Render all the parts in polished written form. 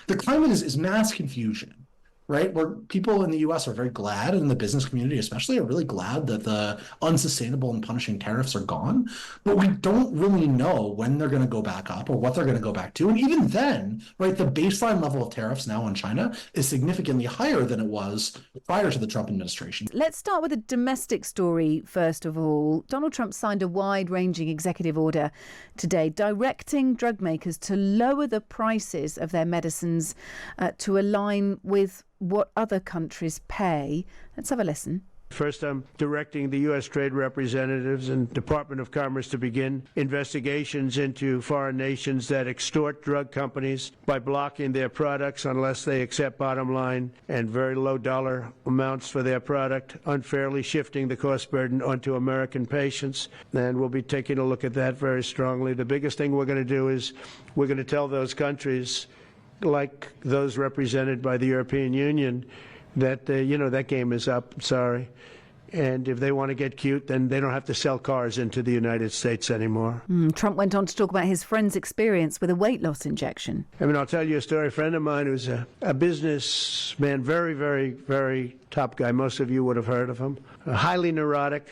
The climate is mass confusion, right? Where people in the US are very glad, and the business community especially are really glad that the unsustainable and punishing tariffs are gone. But we don't really know when they're going to go back up or what they're going to go back to. And even then, right, the baseline level of tariffs now on China is significantly higher than it was prior to the Trump administration. Let's start with a domestic story first of all. Donald Trump signed a wide-ranging executive order today directing drug makers to lower the prices of their medicines to align with what other countries pay. Let's have a listen. First, I'm directing the U.S. Trade Representatives and Department of Commerce to begin investigations into foreign nations that extort drug companies by blocking their products unless they accept bottom line and very low dollar amounts for their product, unfairly shifting the cost burden onto American patients. And we'll be taking a look at that very strongly. The biggest thing we're going to do is we're going to tell those countries, like those represented by the European Union, that, that game is up. Sorry. And if they want to get cute, then they don't have to sell cars into the United States anymore. Trump went on to talk about his friend's experience with a weight loss injection. I mean, I'll tell you a story. A friend of mine who's a businessman, very, very, very top guy. Most of you would have heard of him. A highly neurotic,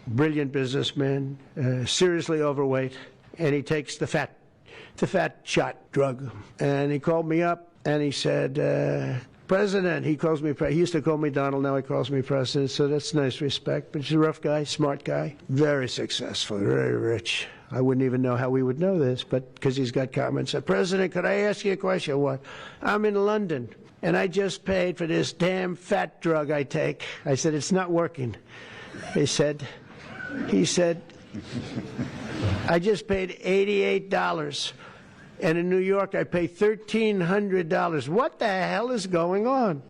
brilliant businessman, seriously overweight, and he takes the fat shot drug. And he called me up and he said, President, he used to call me Donald, now he calls me President, so that's nice respect. But he's a rough guy, smart guy, very successful, very rich. I wouldn't even know how we would know this, but because he's got comments. Said, President, could I ask you a question? What? I'm in London, and I just paid for this damn fat drug I take. I said, it's not working. He said, I just paid $88. And in New York, I pay $1,300. What the hell is going on?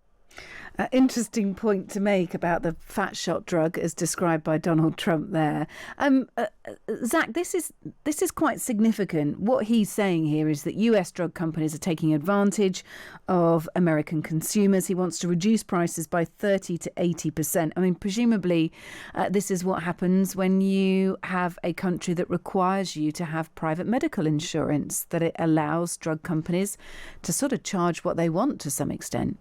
Interesting point to make about the fat shot drug as described by Donald Trump there. Zack, this is quite significant. What he's saying here is that US drug companies are taking advantage of American consumers. He wants to reduce prices by 30 to 80%. I mean, presumably this is what happens when you have a country that requires you to have private medical insurance, that it allows drug companies to sort of charge what they want to some extent.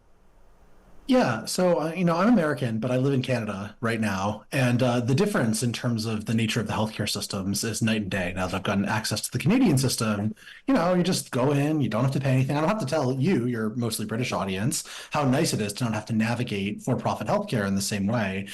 Yeah, so, I'm American, but I live in Canada right now. And the difference in terms of the nature of the healthcare systems is night and day. Now that I've gotten access to the Canadian system, you just go in, you don't have to pay anything. I don't have to tell you, your mostly British audience, how nice it is to not have to navigate for-profit healthcare in the same way.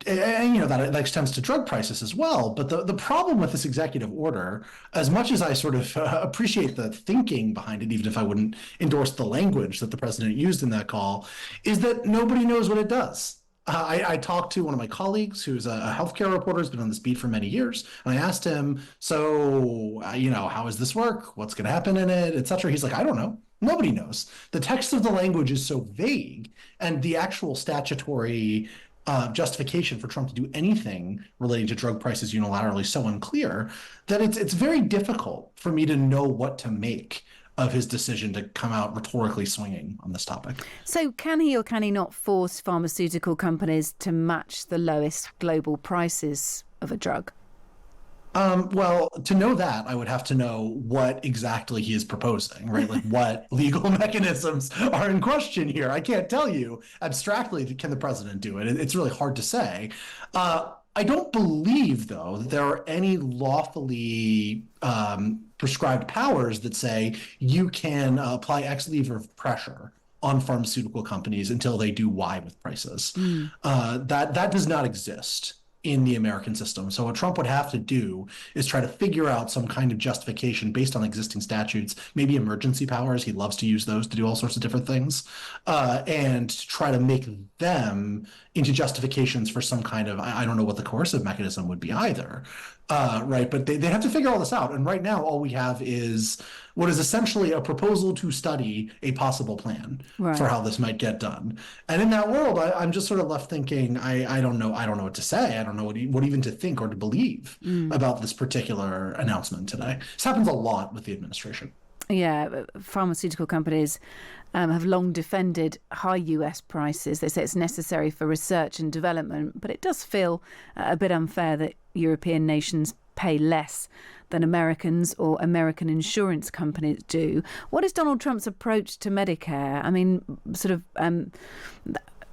That extends to drug prices as well. But the problem with this executive order, as much as I sort of appreciate the thinking behind it, even if I wouldn't endorse the language that the president used in that call, is that nobody knows what it does. I talked to one of my colleagues who's a healthcare reporter, has been on this beat for many years. And I asked him, so, how does this work? What's going to happen in it, et cetera? He's like, I don't know. Nobody knows. The text of the language is so vague, and the actual statutory justification for Trump to do anything relating to drug prices unilaterally so unclear that it's very difficult for me to know what to make of his decision to come out rhetorically swinging on this topic. So can he or can he not force pharmaceutical companies to match the lowest global prices of a drug? Well, to know that, I would have to know what exactly he is proposing, right? Like what legal mechanisms are in question here. I can't tell you abstractly, can the president do it? It's really hard to say. I don't believe, though, that there are any lawfully prescribed powers that say you can apply X lever of pressure on pharmaceutical companies until they do Y with prices. That does not exist in the American system. So what Trump would have to do is try to figure out some kind of justification based on existing statutes, maybe emergency powers. He loves to use those to do all sorts of different things, and try to make them into justifications for some kind of, I don't know what the coercive mechanism would be either, right? But they have to figure all this out. And right now, all we have is what is essentially a proposal to study a possible plan for how this might get done. And in that world, I'm just sort of left thinking, I don't know what to say. I don't know what even to think or to believe about this particular announcement today. This happens a lot with the administration. Yeah, pharmaceutical companies have long defended high US prices. They say it's necessary for research and development, but it does feel a bit unfair that European nations pay less than Americans or American insurance companies do. What is Donald Trump's approach to Medicare? I mean, sort of,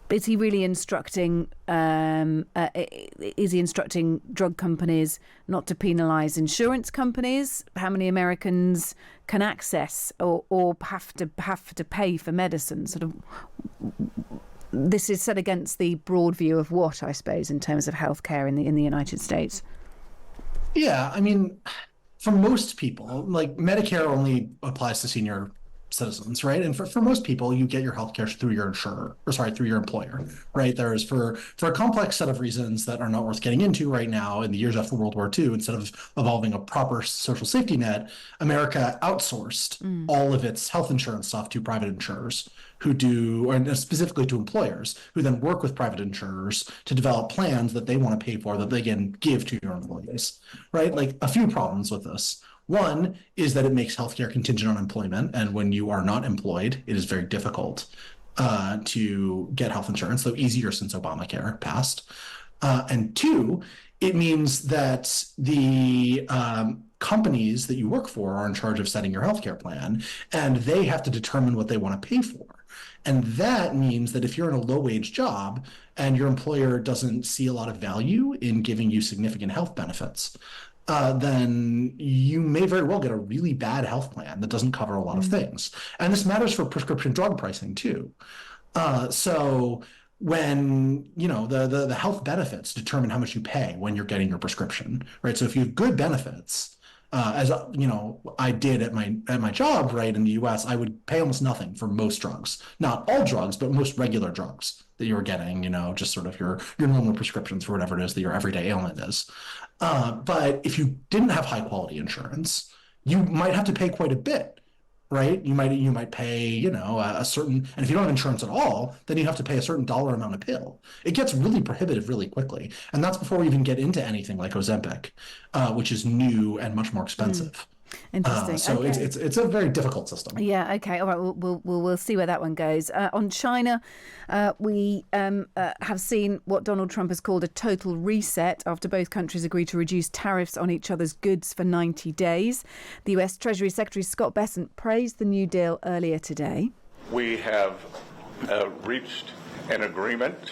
is he really instructing? Is he instructing drug companies not to penalise insurance companies? How many Americans can access or have to pay for medicine? Sort of. This is set against the broad view of what, I suppose, in terms of healthcare in the United States. Yeah, I mean, for most people, like Medicare only applies to senior citizens, right? And for most people, you get your healthcare through your through your employer, right? There's for a complex set of reasons that are not worth getting into right now. In the years after World War II, instead of evolving a proper social safety net, America outsourced all of its health insurance stuff to private insurers who do, and specifically to employers, who then work with private insurers to develop plans that they want to pay for that they can give to your employees, right? Like a few problems with this. One is that it makes healthcare contingent on employment. And when you are not employed, it is very difficult to get health insurance, though easier since Obamacare passed. And two, it means that the companies that you work for are in charge of setting your healthcare plan, and they have to determine what they want to pay for. And that means that if you're in a low-wage job and your employer doesn't see a lot of value in giving you significant health benefits, then you may very well get a really bad health plan that doesn't cover a lot of things. And this matters for prescription drug pricing too. So when, the health benefits determine how much you pay when you're getting your prescription, right? So if you have good benefits, as I did at my job, right, in the US, I would pay almost nothing for most drugs. Not all drugs, but most regular drugs that you were getting, just sort of your normal prescriptions for whatever it is that your everyday ailment is. But if you didn't have high quality insurance, you might have to pay quite a bit, right? You might pay, a certain, and if you don't have insurance at all, then you have to pay a certain dollar amount a pill. It gets really prohibitive really quickly. And that's before we even get into anything like Ozempic, which is new and much more expensive. Interesting. So okay. it's a very difficult system. Yeah. Okay. All right. We'll see where that one goes. On China, we have seen what Donald Trump has called a total reset after both countries agreed to reduce tariffs on each other's goods for 90 days. The U.S. Treasury Secretary Scott Bessent praised the new deal earlier today. We have reached an agreement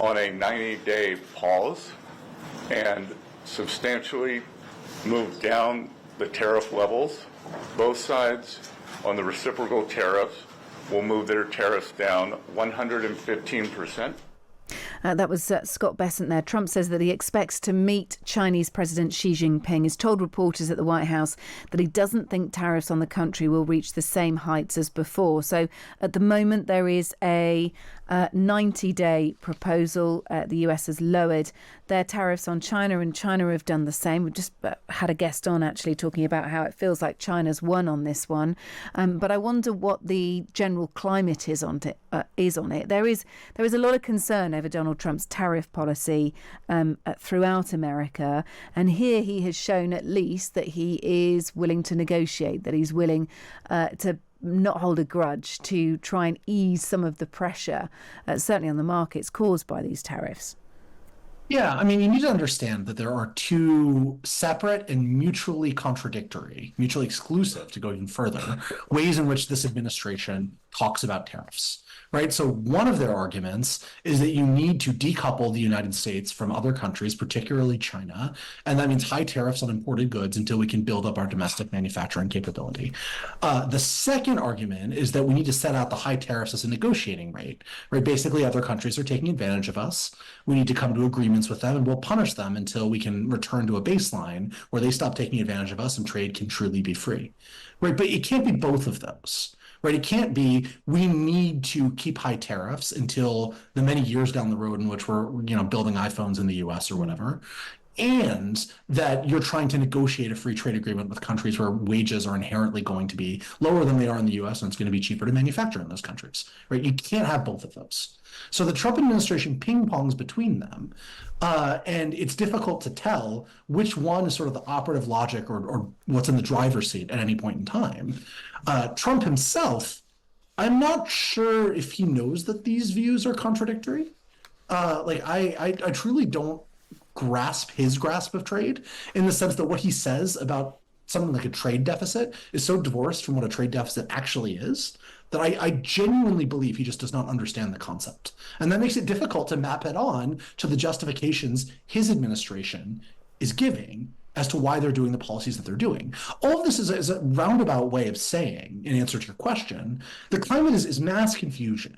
on a 90-day pause and substantially moved down the tariff levels. Both sides on the reciprocal tariffs will move their tariffs down 115%. That was Scott Bessent there. Trump says that he expects to meet Chinese President Xi Jinping. He's told reporters at the White House that he doesn't think tariffs on the country will reach the same heights as before. So at the moment, there is a 90-day proposal. The US has lowered their tariffs on China, and China have done the same. We've just had a guest on actually talking about how it feels like China's won on this one. But I wonder what the general climate is on it. There is a lot of concern over Donald Trump's tariff policy throughout America. And here he has shown at least that he is willing to negotiate, that he's willing to not hold a grudge, to try and ease some of the pressure, certainly on the markets, caused by these tariffs. Yeah, I mean, you need to understand that there are two separate and mutually contradictory, mutually exclusive, to go even further, ways in which this administration talks about tariffs, right? So one of their arguments is that you need to decouple the United States from other countries, particularly China, and that means high tariffs on imported goods until we can build up our domestic manufacturing capability. The second argument is that we need to set out the high tariffs as a negotiating rate, right? Basically, other countries are taking advantage of us. We need to come to agreements with them, and we'll punish them until we can return to a baseline where they stop taking advantage of us and trade can truly be free, right? But it can't be both of those. Right, it can't be we need to keep high tariffs until the many years down the road in which we're building iPhones in the US or whatever, and that you're trying to negotiate a free trade agreement with countries where wages are inherently going to be lower than they are in the US, and it's going to be cheaper to manufacture in those countries. Right, you can't have both of those. So the Trump administration ping-pongs between them, and it's difficult to tell which one is sort of the operative logic or what's in the driver's seat at any point in time. Trump himself, I'm not sure if he knows that these views are contradictory. I truly don't grasp his grasp of trade, in the sense that what he says about something like a trade deficit is so divorced from what a trade deficit actually is, that I genuinely believe he just does not understand the concept. And that makes it difficult to map it on to the justifications his administration is giving as to why they're doing the policies that they're doing. All of this is a roundabout way of saying, in answer to your question, the climate is mass confusion,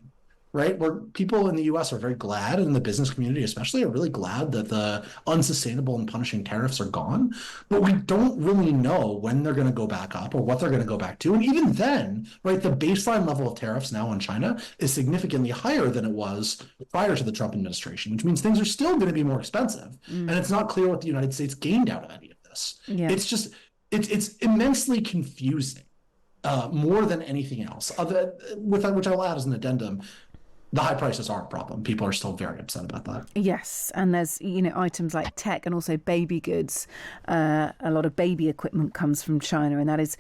right? Where people in the US are very glad, and the business community especially are really glad that the unsustainable and punishing tariffs are gone. But we don't really know when they're going to go back up or what they're going to go back to. And even then, right, the baseline level of tariffs now on China is significantly higher than it was prior to the Trump administration, which means things are still going to be more expensive. And it's not clear what the United States gained out of any of this. Yeah. It's just, it's immensely confusing, more than anything else. Which I will add as an addendum, the high prices are a problem. People are still very upset about that. Yes, and there's items like tech and also baby goods. A lot of baby equipment comes from China, and that is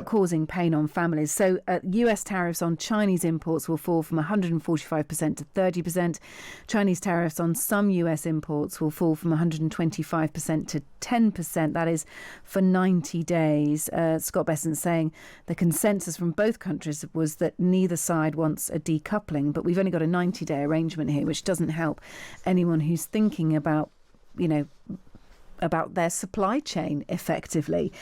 causing pain on families. So US tariffs on Chinese imports will fall from 145% to 30%. Chinese tariffs on some US imports will fall from 125% to 10%. That is for 90 days. Scott Bessent saying the consensus from both countries was that neither side wants a decoupling, but we've only got a 90-day arrangement here, which doesn't help anyone who's thinking about, about their supply chain effectively,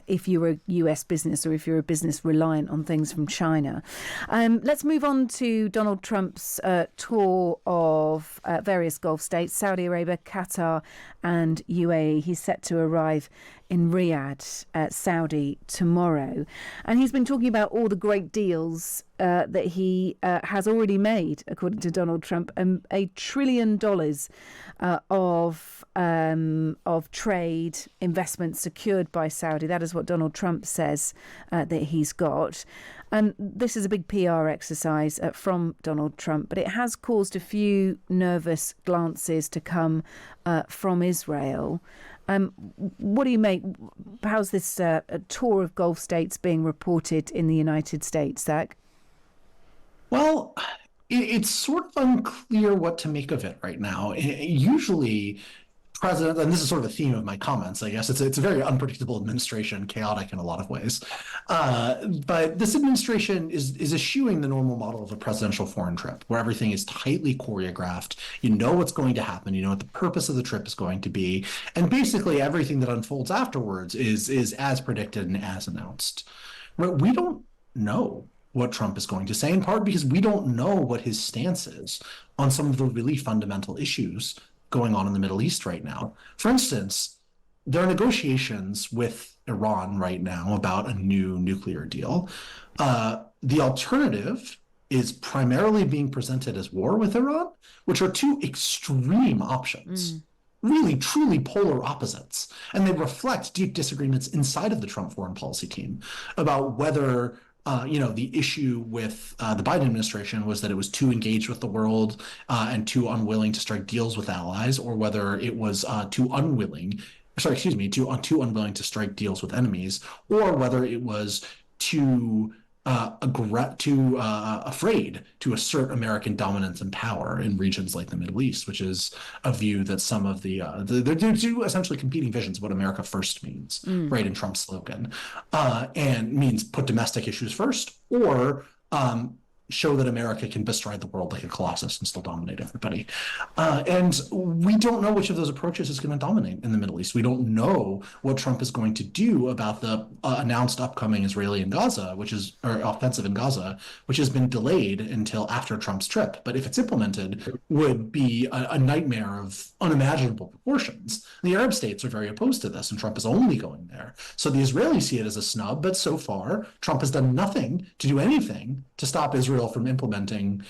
if you're a US business or if you're a business reliant on things from China. Let's move on to Donald Trump's tour of various Gulf states, Saudi Arabia, Qatar and UAE. He's set to arrive in Riyadh, Saudi, tomorrow. And he's been talking about all the great deals that he has already made, according to Donald Trump, $1 trillion of trade investment secured by Saudi. That is what Donald Trump says that he's got. And this is a big PR exercise from Donald Trump, but it has caused a few nervous glances to come from Israel. What do you make? How's this tour of Gulf states being reported in the United States, Zach? Well, it's sort of unclear what to make of it right now. Usually, president, and this is sort of a theme of my comments, I guess, it's a very unpredictable administration, chaotic in a lot of ways. But this administration is eschewing the normal model of a presidential foreign trip, where everything is tightly choreographed. You know what's going to happen. You know what the purpose of the trip is going to be. And basically everything that unfolds afterwards is as predicted and as announced. Right? We don't know what Trump is going to say, in part because we don't know what his stance is on some of the really fundamental issues going on in the Middle East right now. For instance, there are negotiations with Iran right now about a new nuclear deal. The alternative is primarily being presented as war with Iran, which are two extreme options. Really, truly polar opposites. And they reflect deep disagreements inside of the Trump foreign policy team about whether the issue with the Biden administration was that it was too engaged with the world and too unwilling to strike deals with allies, or whether it was too unwilling to strike deals with enemies, or whether it was too afraid to assert American dominance and power in regions like the Middle East, which is a view that some of they're two essentially competing visions of what America first means, right, in Trump's slogan, and means put domestic issues first, or show that America can bestride the world like a colossus and still dominate everybody. And we don't know which of those approaches is going to dominate in the Middle East. We don't know what Trump is going to do about the announced upcoming Israeli in Gaza, offensive in Gaza, which has been delayed until after Trump's trip. But if it's implemented, would be a nightmare of unimaginable proportions. The Arab states are very opposed to this, and Trump is only going there. So the Israelis see it as a snub, but so far, Trump has done nothing to do anything to stop Israel from implementing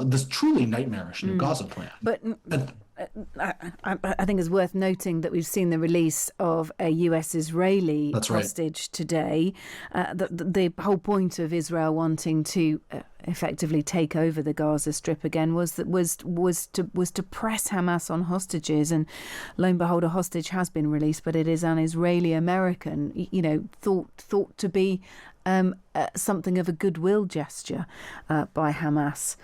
this truly nightmarish new Gaza plan. But I think it's worth noting that we've seen the release of a US-Israeli hostage today. The whole point of Israel wanting to effectively take over the Gaza Strip again was to press Hamas on hostages, and lo and behold, a hostage has been released, but it is an Israeli American, thought to be something of a goodwill gesture by Hamas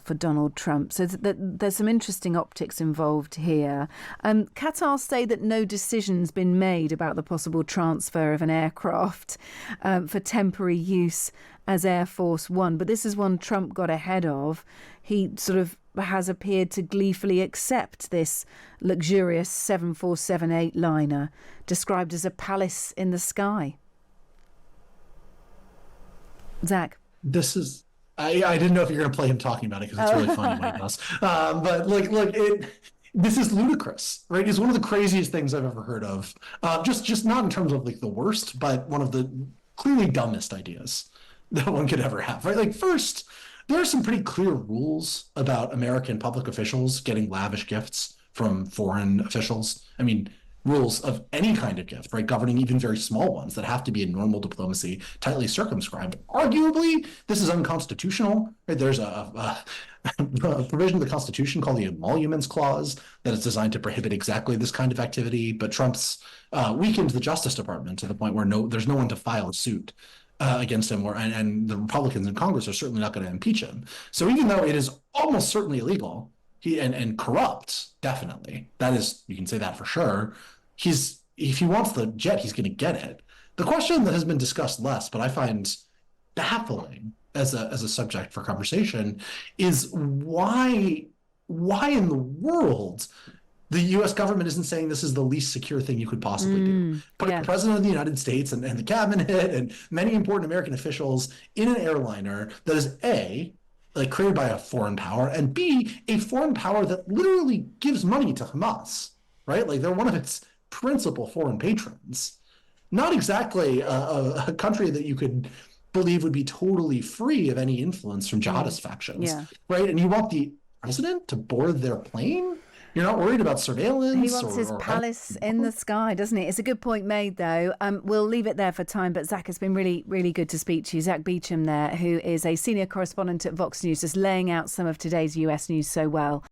for Donald Trump. So there's some interesting optics involved here. Qatar say that no decision's been made about the possible transfer of an aircraft for temporary use as Air Force One. But this is one Trump got ahead of. He sort of has appeared to gleefully accept this luxurious 747-8 liner, described as a palace in the sky. Zach. This is, I didn't know if you're going to play him talking about it because it's really funny when he does. But look, this is ludicrous, right? It's one of the craziest things I've ever heard of. Just not in terms of like the worst, but one of the clearly dumbest ideas that one could ever have, right? Like first, there are some pretty clear rules about American public officials getting lavish gifts from foreign officials. I mean, rules of any kind of gift, right? Governing even very small ones that have to be in normal diplomacy, tightly circumscribed. Arguably, this is unconstitutional, right? There's a provision of the Constitution called the Emoluments Clause that is designed to prohibit exactly this kind of activity. But Trump's weakened the Justice Department to the point where there's no one to file a suit against him, and the Republicans in Congress are certainly not going to impeach him. So even though it is almost certainly illegal, and corrupt, definitely, that is, you can say that for sure. If he wants the jet, he's going to get it. The question that has been discussed less, but I find baffling as a subject for conversation, is why in the world the U.S. government isn't saying this is the least secure thing you could possibly do. Putting the president of the United States and the cabinet and many important American officials in an airliner that is like created by a foreign power, and B, a foreign power that literally gives money to Hamas, right? Like they're one of its principal foreign patrons. Not exactly a country that you could believe would be totally free of any influence from jihadist factions, right? And you want the president to board their plane? You're not worried about surveillance? He wants his palace in the sky, doesn't he? It's a good point made, though. We'll leave it there for time, but Zach, it's been really, really good to speak to you. Zack Beauchamp there, who is a senior correspondent at Vox News, just laying out some of today's US news so well.